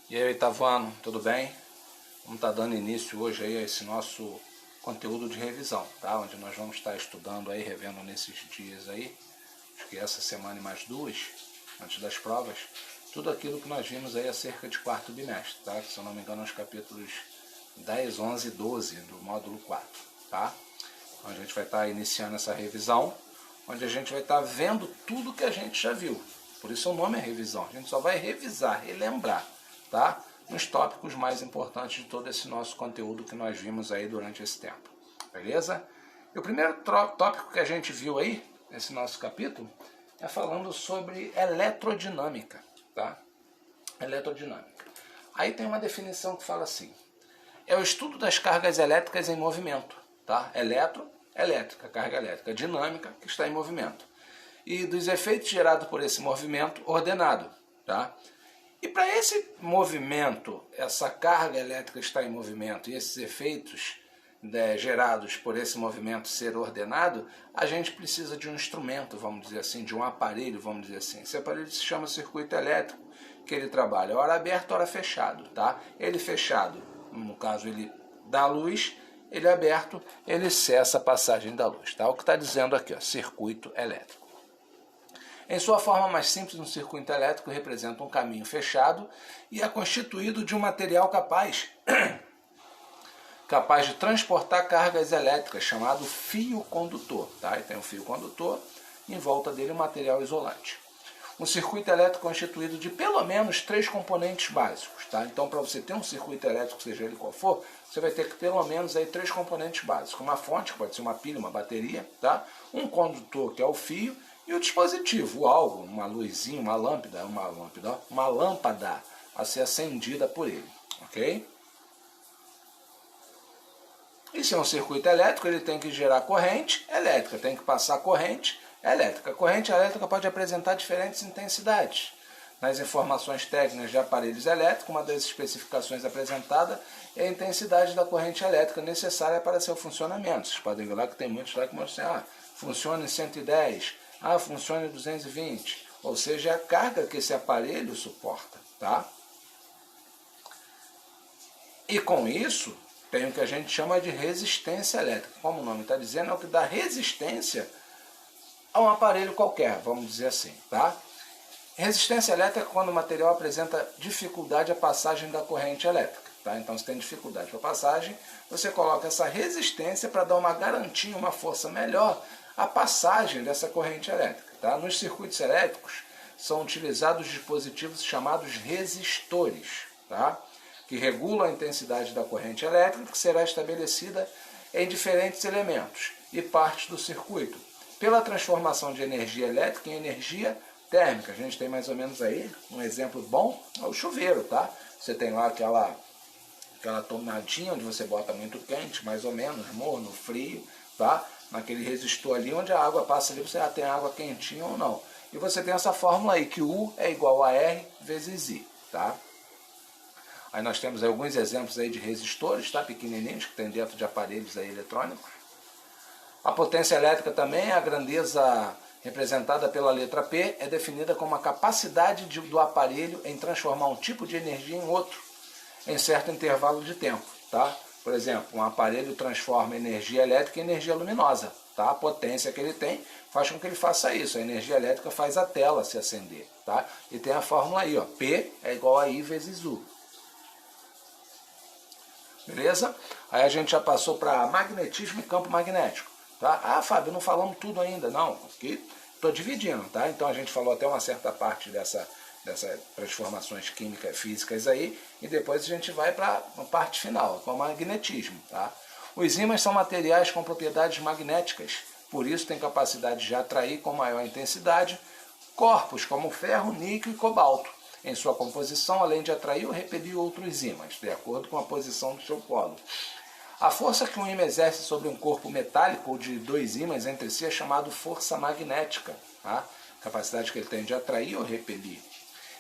E aí, oitavo ano, tudo bem? Vamos estar dando início hoje aí a esse nosso conteúdo de revisão, tá? Onde nós vamos estar estudando aí, revendo nesses dias aí, acho que essa semana e mais duas, antes das provas, tudo aquilo que nós vimos aí acerca de quarto bimestre, tá? Que, se eu não me engano, os capítulos 10, 11 e 12 do módulo 4, tá? Então a gente vai estar iniciando essa revisão, onde a gente vai estar vendo tudo que a gente já viu. Por isso o nome é revisão. A gente só vai revisar, relembrar, tá? Nos tópicos mais importantes de todo esse nosso conteúdo que nós vimos aí durante esse tempo. Beleza? E o primeiro tópico que a gente viu aí, nesse nosso capítulo, é falando sobre eletrodinâmica, tá? Eletrodinâmica. Aí tem uma definição que fala assim: é o estudo das cargas elétricas em movimento, tá? Elétrica, carga elétrica, dinâmica, que está em movimento. E dos efeitos gerados por esse movimento ordenado, tá? E para esse movimento, essa carga elétrica estar em movimento e esses efeitos gerados por esse movimento ser ordenado, a gente precisa de um instrumento, vamos dizer assim, de um aparelho, vamos dizer assim. Esse aparelho se chama circuito elétrico, que ele trabalha hora aberto, hora fechado, tá? Ele fechado, no caso ele dá luz, ele aberto, ele cessa a passagem da luz, tá? O que está dizendo aqui, ó, circuito elétrico. Em sua forma mais simples, um circuito elétrico representa um caminho fechado e é constituído de um material capaz de transportar cargas elétricas, chamado fio condutor, tá? E tem um fio condutor, em volta dele um material isolante. Um circuito elétrico constituído de pelo menos 3 componentes básicos, tá? Então, para você ter um circuito elétrico, seja ele qual for, você vai ter que pelo menos aí 3 componentes básicos. Uma fonte, que pode ser uma pilha, uma bateria, tá? Um condutor, que é o fio, e o dispositivo, algo, uma luzinha, uma lâmpada a ser acendida por ele, ok? E se é um circuito elétrico, ele tem que gerar corrente elétrica, tem que passar corrente elétrica. A corrente elétrica pode apresentar diferentes intensidades. Nas informações técnicas de aparelhos elétricos, uma das especificações apresentada é a intensidade da corrente elétrica necessária para seu funcionamento. Vocês podem ver lá que tem muitos lá que mostram assim, funciona em 110, funciona em 220, ou seja, é a carga que esse aparelho suporta, tá? E com isso, tem o que a gente chama de resistência elétrica. Como o nome está dizendo, é o que dá resistência a um aparelho qualquer, vamos dizer assim, tá? Resistência elétrica é quando o material apresenta dificuldade à passagem da corrente elétrica, tá? Então, se tem dificuldade para passagem, você coloca essa resistência para dar uma garantia, uma força melhor à passagem dessa corrente elétrica, tá? Nos circuitos elétricos são utilizados dispositivos chamados resistores, tá? Que regulam a intensidade da corrente elétrica, que será estabelecida em diferentes elementos e partes do circuito, pela transformação de energia elétrica em energia térmica. A gente tem mais ou menos aí um exemplo bom, é o chuveiro, tá? Você tem lá aquela tornadinha onde você bota muito quente, mais ou menos, morno, frio, tá? Naquele resistor ali onde a água passa ali, você já tem água quentinha ou não. E você tem essa fórmula aí, que U é igual a R vezes I, tá? Aí nós temos aí alguns exemplos aí de resistores, tá? Pequenininhos, que tem dentro de aparelhos aí eletrônicos. A potência elétrica também, a grandeza representada pela letra P, é definida como a capacidade do aparelho em transformar um tipo de energia em outro, em certo intervalo de tempo, tá? Por exemplo, um aparelho transforma energia elétrica em energia luminosa, tá? A potência que ele tem faz com que ele faça isso. A energia elétrica faz a tela se acender, tá? E tem a fórmula aí, ó, P é igual a I vezes U. Beleza? Aí a gente já passou para magnetismo e campo magnético, tá? Fábio, não falamos tudo ainda, não, aqui estou dividindo, tá? Então a gente falou até uma certa parte dessas transformações químicas, físicas aí, e depois a gente vai para a parte final, com o magnetismo, tá? Os ímãs são materiais com propriedades magnéticas, por isso tem capacidade de atrair com maior intensidade corpos como ferro, níquel e cobalto em sua composição, além de atrair ou repelir outros ímãs, de acordo com a posição do seu polo. A força que um ímã exerce sobre um corpo metálico ou de 2 ímãs entre si é chamado força magnética, tá? Capacidade que ele tem de atrair ou repelir.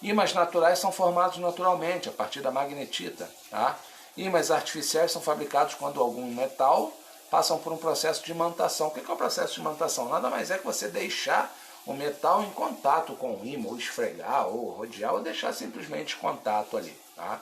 Ímãs naturais são formados naturalmente, a partir da magnetita, tá? Ímãs artificiais são fabricados quando algum metal passam por um processo de imantação. O que é o processo de imantação? Nada mais é que você deixar o metal em contato com o ímã, ou esfregar, ou rodear, ou deixar simplesmente contato ali, tá?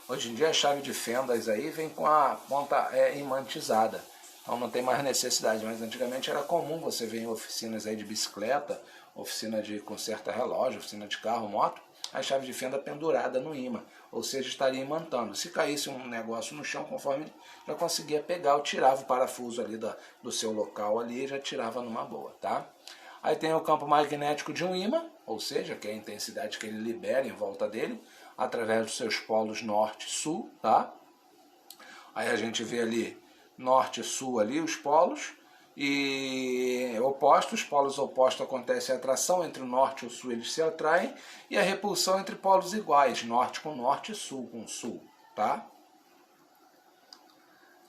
Hoje em dia a chave de fendas aí vem com a ponta imantizada, então não tem mais necessidade, mas antigamente era comum você ver em oficinas aí de bicicleta, oficina de conserta relógio, oficina de carro, moto, a chave de fenda pendurada no ímã, ou seja, estaria imantando. Se caísse um negócio no chão, conforme já conseguia pegar, eu tirava o parafuso ali do seu local ali e já tirava numa boa, tá? Aí tem o campo magnético de um ímã, ou seja, que é a intensidade que ele libera em volta dele, através dos seus polos norte e sul, tá? Aí a gente vê ali norte e sul ali, os polos, e opostos, polos opostos acontece a atração entre o norte e o sul, eles se atraem, e a repulsão entre polos iguais, norte com norte e sul com sul, tá?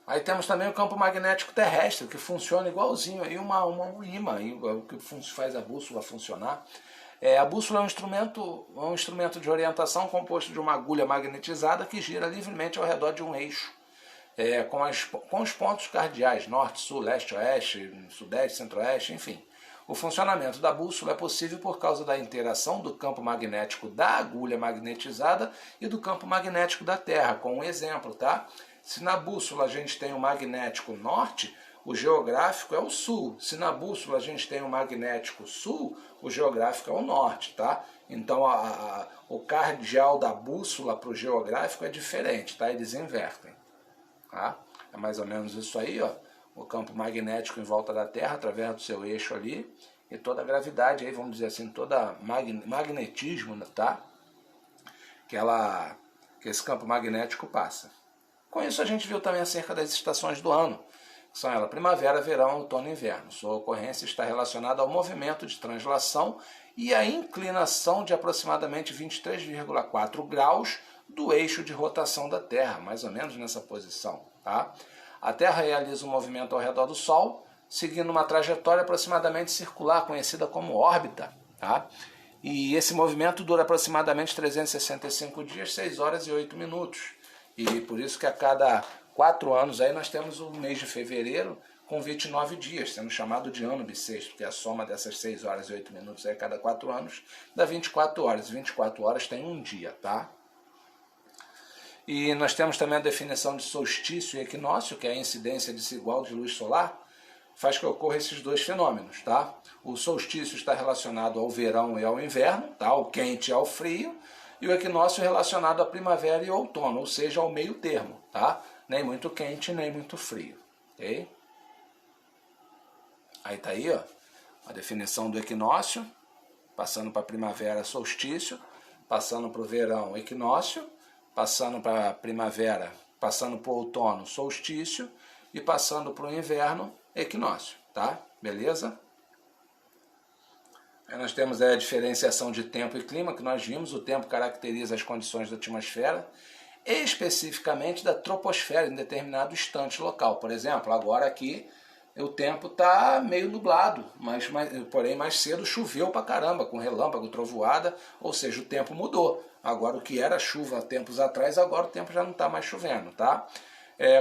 Aí temos também o campo magnético terrestre, que funciona igualzinho aí um ímã, que faz a bússola funcionar. A bússola é um instrumento de orientação composto de uma agulha magnetizada que gira livremente ao redor de um eixo, com os pontos cardeais, norte, sul, leste, oeste, sudeste, centro-oeste, enfim. O funcionamento da bússola é possível por causa da interação do campo magnético da agulha magnetizada e do campo magnético da Terra, com um exemplo, tá? Se na bússola a gente tem o magnético norte, o geográfico é o sul. Se na bússola a gente tem o magnético sul, o geográfico é o norte, tá? Então o cardeal da bússola para o geográfico é diferente, tá? Eles invertem, tá? É mais ou menos isso aí, ó. O campo magnético em volta da Terra, através do seu eixo ali, e toda a gravidade aí, vamos dizer assim, toda magnetismo, tá? Que esse campo magnético passa. Com isso a gente viu também acerca das estações do ano, que são elas primavera, verão, outono e inverno. Sua ocorrência está relacionada ao movimento de translação e à inclinação de aproximadamente 23,4 graus do eixo de rotação da Terra, mais ou menos nessa posição, tá? A Terra realiza um movimento ao redor do Sol, seguindo uma trajetória aproximadamente circular, conhecida como órbita, tá? E esse movimento dura aproximadamente 365 dias, 6 horas e 8 minutos. E por isso que a cada 4 anos aí nós temos o mês de fevereiro com 29 dias, sendo chamado de ano bissexto, que é a soma dessas 6 horas e 8 minutos aí a cada 4 anos, dá 24 horas. 24 horas tem um dia, tá? E nós temos também a definição de solstício e equinócio, que é a incidência desigual de luz solar, faz que ocorra esses dois fenômenos, tá? O solstício está relacionado ao verão e ao inverno, tá? Ao quente e ao frio, e o equinócio relacionado à primavera e ao outono, ou seja, ao meio termo, tá? Nem muito quente, nem muito frio, ok? Aí tá aí, ó, a definição do equinócio, passando para a primavera, solstício, passando para o verão, equinócio, passando para a primavera, passando para o outono, solstício, e passando para o inverno, equinócio, tá? Beleza? Aí nós temos a diferenciação de tempo e clima, que nós vimos. O tempo caracteriza as condições da atmosfera, especificamente da troposfera, em determinado instante local. Por exemplo, agora aqui o tempo está meio nublado, porém mais cedo choveu pra caramba, com relâmpago, trovoada, ou seja, o tempo mudou. Agora o que era chuva tempos atrás, agora o tempo já não está mais chovendo, tá?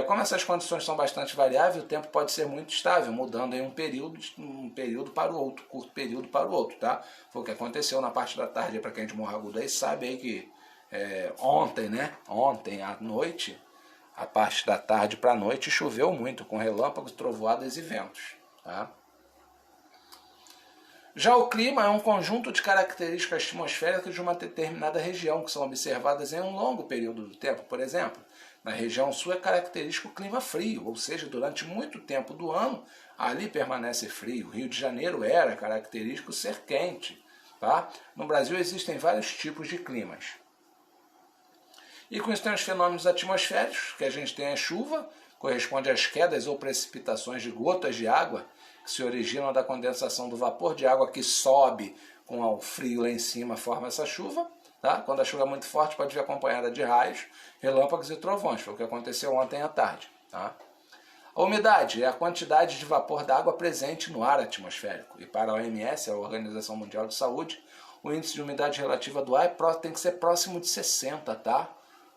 Como essas condições são bastante variáveis, o tempo pode ser muito estável, mudando em um período para o outro, curto período para o outro, tá? Foi o que aconteceu na parte da tarde, para quem é de Morro Agudo aí sabe aí que ontem à noite, a parte da tarde para a noite choveu muito, com relâmpagos, trovoadas e ventos, tá? Já o clima é um conjunto de características atmosféricas de uma determinada região, que são observadas em um longo período do tempo. Por exemplo, na região sul é característico o clima frio, ou seja, durante muito tempo do ano ali permanece frio. Rio de Janeiro era característico ser quente, tá? No Brasil existem vários tipos de climas. E com isso tem os fenômenos atmosféricos, que a gente tem a chuva, corresponde às quedas ou precipitações de gotas de água, que se originam da condensação do vapor de água que sobe com o frio lá em cima, forma essa chuva. Tá? Quando a chuva é muito forte, pode vir acompanhada de raios, relâmpagos e trovões, foi o que aconteceu ontem à tarde. Tá? A umidade é a quantidade de vapor d'água presente no ar atmosférico. E para a OMS, a Organização Mundial de Saúde, o índice de umidade relativa do ar tem que ser próximo de 60, tá?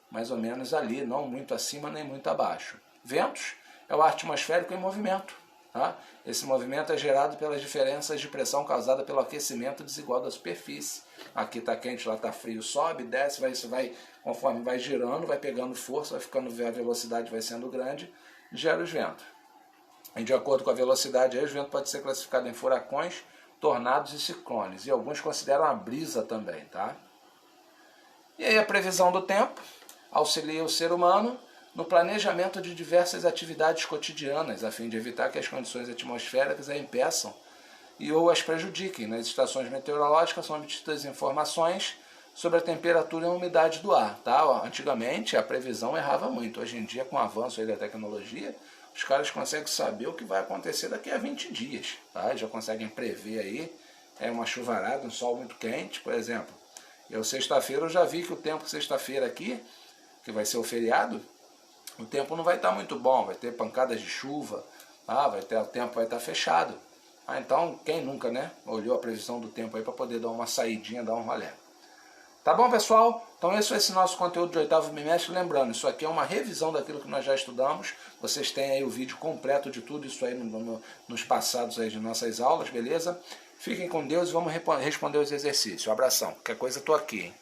Mais ou menos ali, não muito acima nem muito abaixo. Ventos é o ar atmosférico em movimento. Tá? Esse movimento é gerado pelas diferenças de pressão causadas pelo aquecimento desigual da superfície. Aqui está quente, lá está frio, sobe, desce, isso vai, conforme vai girando, vai pegando força, vai ficando, a velocidade vai sendo grande, gera os ventos. E de acordo com a velocidade, aí, os ventos podem ser classificados em furacões, tornados e ciclones. E alguns consideram a brisa também. Tá? E aí a previsão do tempo auxilia o ser humano no planejamento de diversas atividades cotidianas, a fim de evitar que as condições atmosféricas a impeçam e ou as prejudiquem. Nas estações meteorológicas são obtidas informações sobre a temperatura e a umidade do ar. Tá? Antigamente a previsão errava muito. Hoje em dia, com o avanço aí da tecnologia, os caras conseguem saber o que vai acontecer daqui a 20 dias. Tá? Já conseguem prever aí uma chuvarada, um sol muito quente, por exemplo. Sexta-feira eu já vi que o tempo sexta-feira aqui, que vai ser o feriado, o tempo não vai estar muito bom, vai ter pancadas de chuva, o tempo vai estar fechado. Então, quem nunca, né, olhou a previsão do tempo aí para poder dar uma saidinha, dar um rolê. Tá bom, pessoal? Então esse foi esse nosso conteúdo de oitavo bimestre. Lembrando, isso aqui é uma revisão daquilo que nós já estudamos. Vocês têm aí o vídeo completo de tudo isso aí nos passados aí de nossas aulas, beleza? Fiquem com Deus e vamos responder os exercícios. Um abração. Qualquer coisa, eu tô aqui, hein?